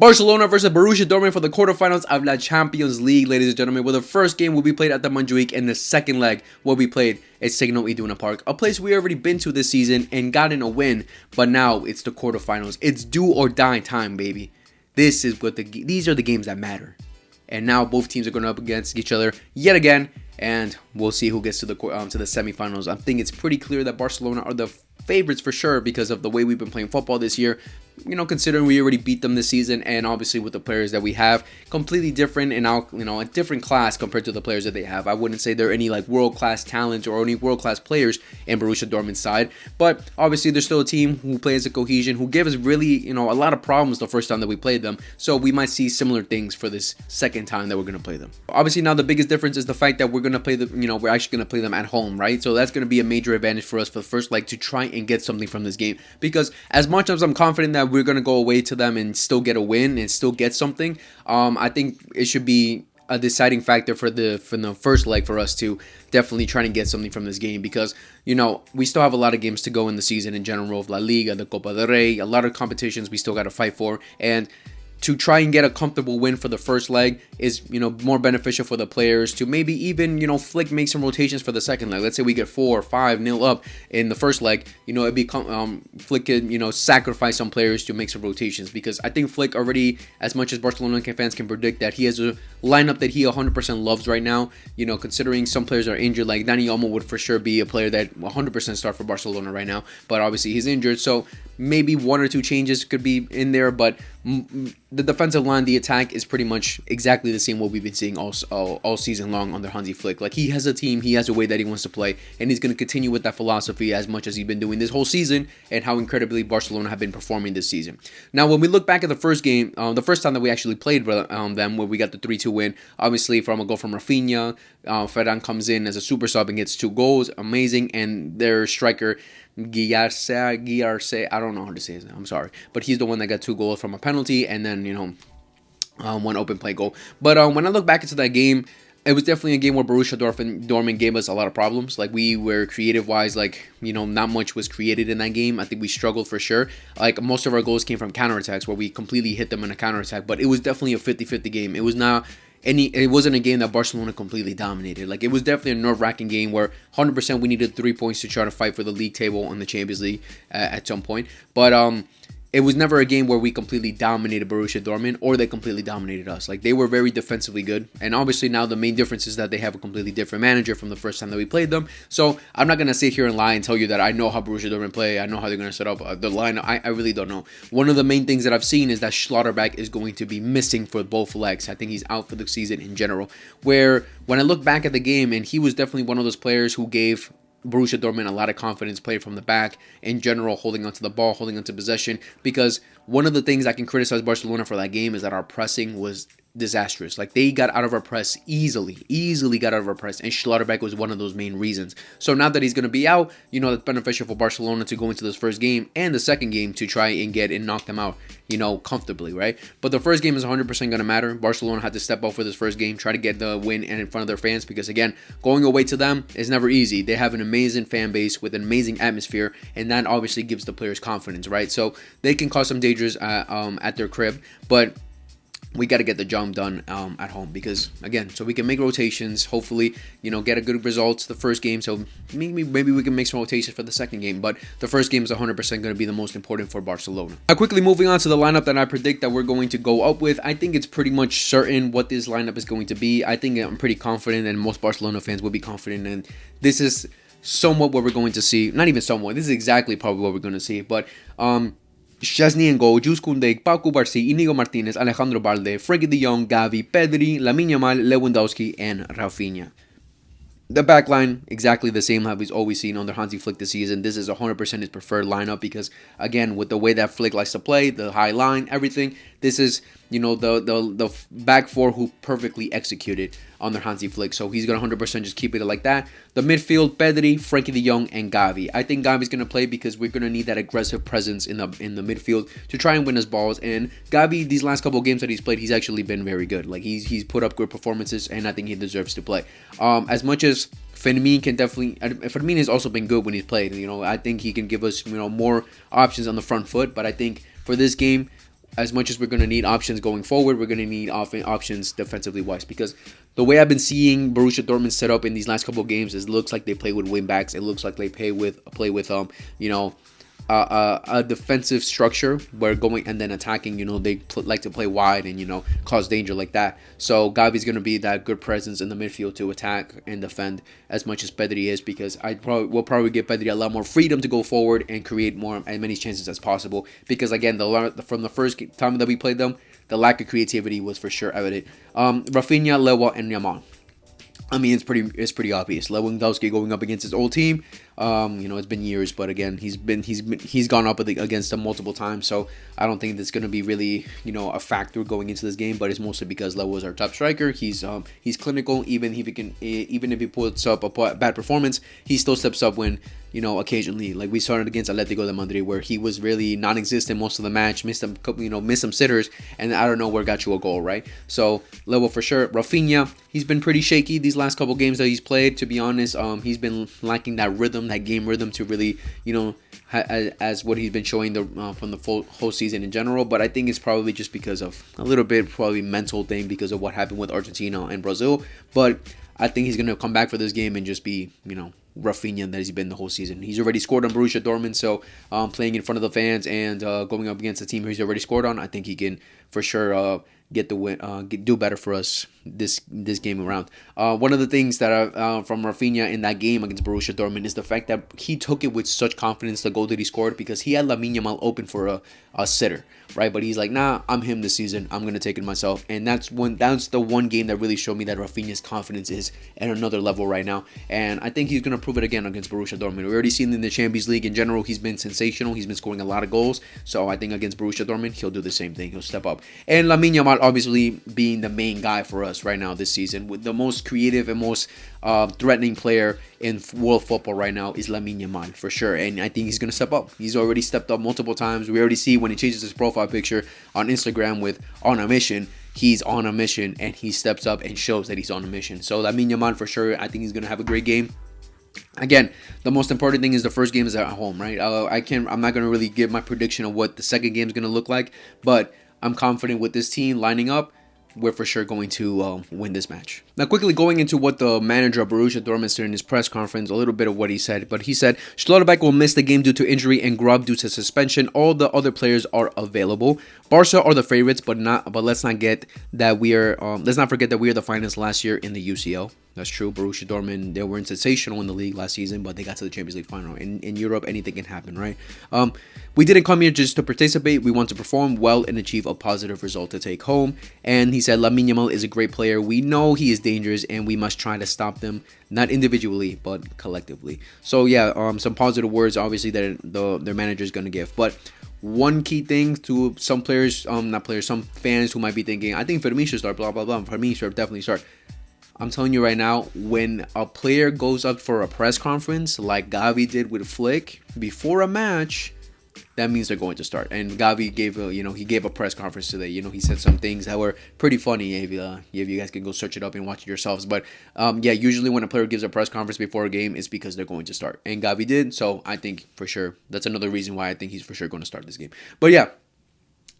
Barcelona versus Borussia Dortmund for the quarterfinals of La Champions League, ladies and gentlemen, where the first game will be played at the Montjuic and the second leg will be played at Signal Iduna Park, a place we already been to this season and gotten a win, but now it's the quarterfinals. It's do or die time, baby. These are the games that matter. And now both teams are going up against each other yet again, and we'll see who gets to the semifinals. I think it's pretty clear that Barcelona are the favorites for sure because of the way we've been playing football this year. You know, considering we already beat them this season, and obviously with the players that we have, completely different and now, you know, a different class compared to the players that they have. I wouldn't say there are any like world-class talents or any world-class players in Borussia Dortmund's side, but obviously there's still a team who plays a cohesion, who gave us really, you know, a lot of problems the first time that we played them. So we might see similar things for this second time that we're going to play them. Obviously now the biggest difference is the fact that we're going to play them, you know, we're actually going to play them at home, right? So that's going to be a major advantage for us for the first leg to try and get something from this game, because as much as I'm confident that we're going to go away to them and still get a win and still get something, I think it should be a deciding factor for the first leg for us to definitely try and get something from this game, because, you know, we still have a lot of games to go in the season in general, of La Liga, the Copa del Rey, a lot of competitions we still got to fight for, and to try and get a comfortable win for the first leg is, you know, more beneficial for the players to maybe even, you know, Flick make some rotations for the second leg. Let's say we get 4 or 5-0 up in the first leg, you know, Flick could, you know, sacrifice some players to make some rotations, because I think Flick already, as much as Barcelona fans can predict, that he has a lineup that he 100% loves right now. You know, considering some players are injured, like Dani Olmo would for sure be a player that 100% start for Barcelona right now, but obviously he's injured, so maybe 1 or 2 changes could be in there, but the defensive line, the attack is pretty much exactly the same what we've been seeing all season long under Hansi Flick. Like, he has a team, he has a way that he wants to play, and he's going to continue with that philosophy as much as he's been doing this whole season, and how incredibly Barcelona have been performing this season. Now, when we look back at the first game, the first time that we actually played them, where we got the 3-2 win, obviously from a goal from Rafinha, Ferran comes in as a super sub and gets 2 goals, amazing, and their striker, Guillarce, I don't know how to say his name, I'm sorry, but he's the one that got 2 goals from a penalty, and then, you know, 1 open play goal. But when I look back into that game, it was definitely a game where Borussia Dortmund gave us a lot of problems. Like, we were creative-wise, like, you know, not much was created in that game. I think we struggled for sure. Like, most of our goals came from counterattacks, where we completely hit them in a counterattack, but it was definitely a 50-50 game. It was not it wasn't a game that Barcelona completely dominated. Like, it was definitely a nerve-wracking game where 100% we needed 3 points to try to fight for the league table in the Champions League at some point. But it was never a game where we completely dominated Borussia Dortmund or they completely dominated us. Like, they were very defensively good. And obviously now the main difference is that they have a completely different manager from the first time that we played them. So I'm not going to sit here and lie and tell you that I know how Borussia Dortmund play. I know how they're going to set up the line. I really don't know. One of the main things that I've seen is that Schlotterbeck is going to be missing for both legs. I think he's out for the season in general. Where when I look back at the game, and he was definitely one of those players who gave Borussia Dortmund a lot of confidence, playing from the back in general, holding onto the ball, holding onto possession, because one of the things I can criticize Barcelona for that game is that our pressing was disastrous. Like, they got out of our press easily got out of our press, and Schlotterbeck was one of those main reasons. So now that he's going to be out, you know, it's beneficial for Barcelona to go into this first game and the second game to try and get and knock them out, you know, comfortably, right? But the first game is 100% going to matter. Barcelona had to step up for this first game, try to get the win and in front of their fans, because again, going away to them is never easy. They have an amazing fan base with an amazing atmosphere, and that obviously gives the players confidence, right? So they can cause some dangers at their crib, but we got to get the job done at home, because again, so we can make rotations, hopefully, you know, get a good results the first game, so maybe we can make some rotations for the second game, but the first game is 100% going to be the most important for Barcelona. Now, quickly moving on to the lineup that I predict that we're going to go up with. I think it's pretty much certain what this lineup is going to be. I think I'm pretty confident, and most Barcelona fans will be confident, and this is somewhat what we're going to see. Not even somewhat, this is exactly probably what we're going to see, but Szczesny in goal, Jules Koundé, Pau Cubarsí, Inigo Martinez, Alejandro Balde, Frenkie de Jong, Gavi, Pedri, Lamine Yamal, Lewandowski, and Rafinha. The back line, exactly the same how we've always seen under Hansi Flick this season. This is 100% his preferred lineup, because, again, with the way that Flick likes to play, the high line, everything, this is, you know, the back four who perfectly executed under Hansi Flick. So he's going to 100% just keep it like that. The midfield, Pedri, Frenkie de Jong, and Gavi. I think Gavi's going to play because we're going to need that aggressive presence in the midfield to try and win us balls. And Gavi, these last couple of games that he's played, he's actually been very good. Like, he's put up good performances, and I think he deserves to play. As much as Fermin has also been good when he's played. You know, I think he can give us, you know, more options on the front foot. But I think for this game, as much as we're going to need options going forward, we're going to need options defensively wise, because the way I've been seeing Borussia Dortmund set up in these last couple of games is, it looks like they play with wing backs. It looks like they play with a defensive structure where going and then attacking, they like to play wide and, cause danger like that. So Gavi's going to be that good presence in the midfield to attack and defend as much as Pedri is, because we'll probably give Pedri a lot more freedom to go forward and create as many chances as possible, because again, from the first time that we played them, the lack of creativity was for sure evident. Rafinha, Lewa, and Yamal. I mean, it's pretty obvious. Lewandowski going up against his old team. It's been years, but again, he's gone up against them multiple times. So I don't think that's going to be really a factor going into this game. But it's mostly because Lewa is our top striker. He's clinical. Even if he puts up a bad performance, he still steps up when occasionally. Like we saw it against Atletico de Madrid, where he was really non-existent most of the match, missed some sitters, and I don't know where got you a goal, right? So Lewa for sure. Rafinha, he's been pretty shaky these last couple games that he's played. To be honest, he's been lacking that rhythm, that game rhythm to really, as what he's been showing from the whole season in general. But I think it's probably just because of a little bit probably mental thing because of what happened with Argentina and Brazil. But I think he's gonna come back for this game and just be, Rafinha that he's been the whole season. He's already scored on Borussia Dortmund, so playing in front of the fans and going up against a team he's already scored on, I think he can for sure get the win, do better for us this game around. One of the things that from Rafinha in that game against Borussia Dortmund is the fact that he took it with such confidence, the goal that he scored, because he had Lamine Yamal open for a sitter, right? But he's like, nah, I'm him this season. I'm gonna take it myself, and that's the one game that really showed me that Rafinha's confidence is at another level right now, and I think he's gonna prove it again against Borussia Dortmund. We already seen in the Champions League in general, he's been sensational. He's been scoring a lot of goals, so I think against Borussia Dortmund, he'll do the same thing. He'll step up, and Lamine Yamal obviously being the main guy for us right now this season, with the most creative and most threatening player in world football right now is Lamine Yamal for sure, and I think he's gonna step up. He's already stepped up multiple times. We already see when he changes his profile picture on Instagram with "on a mission." He's on a mission, and he steps up and shows that he's on a mission. So Lamine Yamal for sure, I think he's gonna have a great game. Again, the most important thing is the first game is at home, right? I'm not gonna really give my prediction of what the second game is gonna look like, but I'm confident with this team lining up, we're for sure going to win this match. Now, quickly going into what the manager of Borussia Dortmund said in his press conference, a little bit of what he said. But he said, Schlotterbeck will miss the game due to injury and Grubb due to suspension. All the other players are available. Barca are the favorites, but let's not forget that we are the finalists last year in the UCL. That's true. Borussia Dortmund, they weren't sensational in the league last season, but they got to the Champions League final. In Europe, anything can happen, right? We didn't come here just to participate. We want to perform well and achieve a positive result to take home. And he said, Lamine Yamal is a great player. We know he is dangerous, and we must try to stop them, not individually, but collectively. So, yeah, some positive words, obviously, that their manager is going to give. But one key thing to some players, some fans who might be thinking, I think Fermin should start, blah, blah, blah. Fermin should definitely start. I'm telling you right now, when a player goes up for a press conference like Gavi did with Flick before a match, that means they're going to start. And Gavi gave a press conference today. He said some things that were pretty funny. If you guys can go search it up and watch it yourselves. But usually when a player gives a press conference before a game, it's because they're going to start. And Gavi did, so I think for sure that's another reason why I think he's for sure going to start this game. But yeah.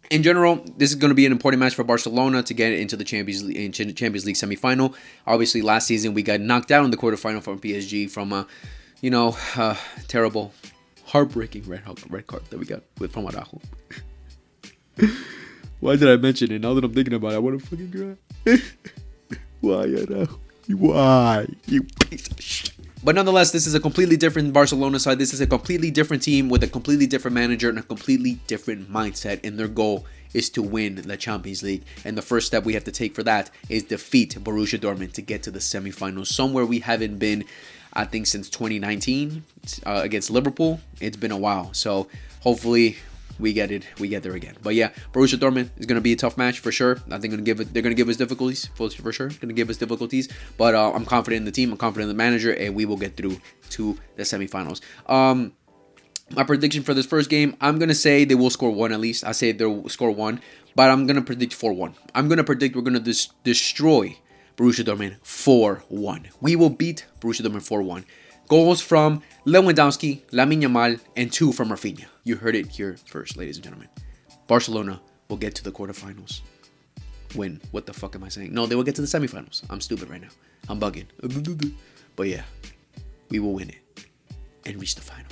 In general, this is going to be an important match for Barcelona to get into the Champions League semifinal. Obviously, last season we got knocked out in the quarterfinal from PSG from a terrible, heartbreaking red card that we got from Araujo. Why did I mention it? Now that I'm thinking about it, I want to fucking cry. Why, Araujo? Why? You piece of shit. But nonetheless, this is a completely different Barcelona side. This is a completely different team with a completely different manager and a completely different mindset. And their goal is to win the Champions League. And the first step we have to take for that is defeat Borussia Dortmund to get to the semifinals. Somewhere we haven't been, I think, since 2019 against Liverpool. It's been a while. So hopefully we get there again. But yeah, Borussia Dortmund is going to be a tough match for sure. I think they're going to give us difficulties for sure. Going to give us difficulties, but I'm confident in the team. I'm confident in the manager, and we will get through to the semifinals. My prediction for this first game, I'm going to say they will score one at least. I say they'll score one, but I'm going to predict 4-1. I'm going to predict we're going to destroy Borussia Dortmund 4-1. We will beat Borussia Dortmund 4-1. Goals from Lewandowski, Lamine Yamal, and 2 from Rafinha. You heard it here first, ladies and gentlemen. Barcelona will get to the quarterfinals. Win. What the fuck am I saying? No, they will get to the semifinals. I'm stupid right now. I'm bugging. But yeah, we will win it and reach the final.